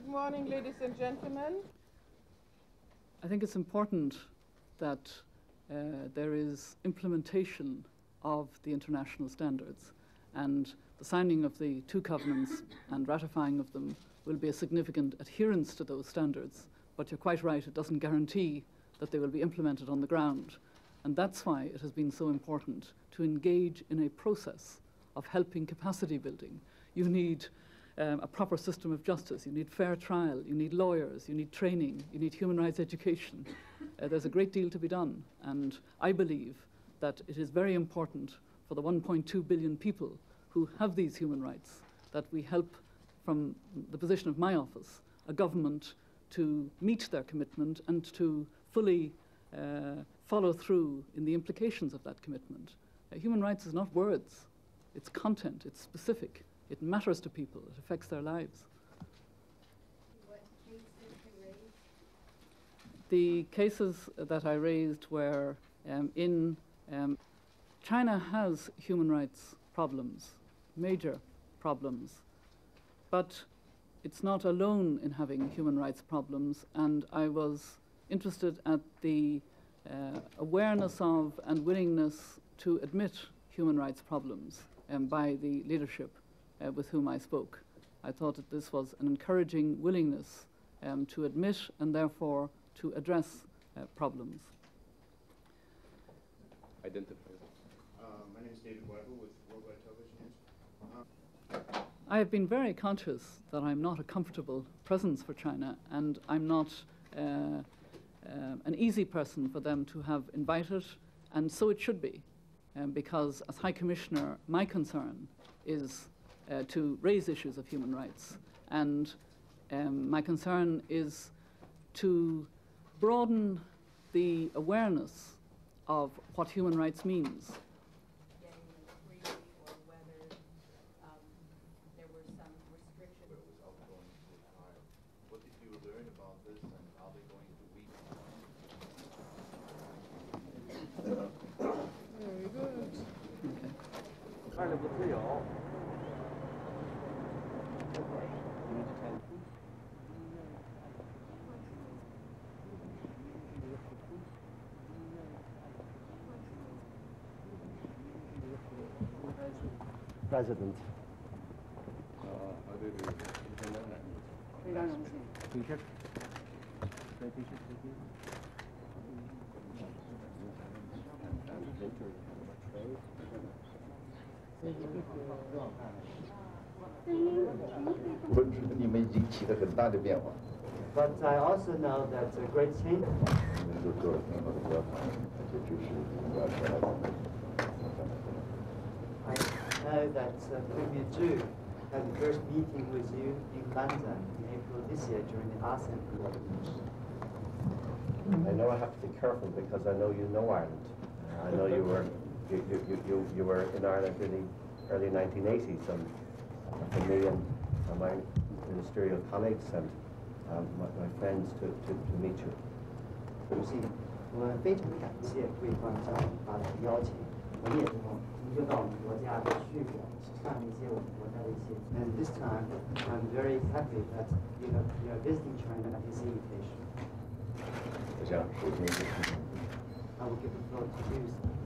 Good morning, ladies and gentlemen. I think it's important that there is implementation of the international standards, and the signing of the two covenants and ratifying of them will be a significant adherence to those standards. But you're quite right, it doesn't guarantee that they will be implemented on the ground. And that's why it has been so important to engage in a process of helping capacity building. You need a proper system of justice, you need fair trial, you need lawyers, you need training, you need human rights education. There's a great deal to be done, and I believe that it is very important for the 1.2 billion people who have these human rights that we help, from the position of my office, a government to meet their commitment and to fully follow through in the implications of that commitment. Human rights is not words, it's content, it's specific. It matters to people. It affects their lives. What cases you raised? The cases that I raised were China has human rights problems, major problems, but it's not alone in having human rights problems, and I was interested at the awareness of and willingness to admit human rights problems by the leadership with whom I spoke. I thought that this was an encouraging willingness to admit and therefore to address problems. Identify. My name is David Weibel with Worldwide Television News. I have been very conscious that I'm not a comfortable presence for China, and I'm not an easy person for them to have invited, and so it should be, because as High Commissioner, my concern is to raise issues of human rights, and my concern is to broaden the awareness of what human rights means. Getting free, or whether there were some restrictions. It was outgoing to the trial. What did you learn about this, and are they going to weaken? Very good. President. But I also know that a great change. I know that Premier Zhu had the first meeting with you in London in April this year during the ASEAN Group. I know I have to be careful because I know you know Ireland. I know you were in Ireland in the early 1980s, and for me and my ministerial colleagues and my friends to meet you. 主席，我们非常感谢贵方向发的邀请，我们也就到我们国家去看一些我们国家的一些。And this time, I'm very happy that you are visiting China at this invitation. I will give the floor to you, sir.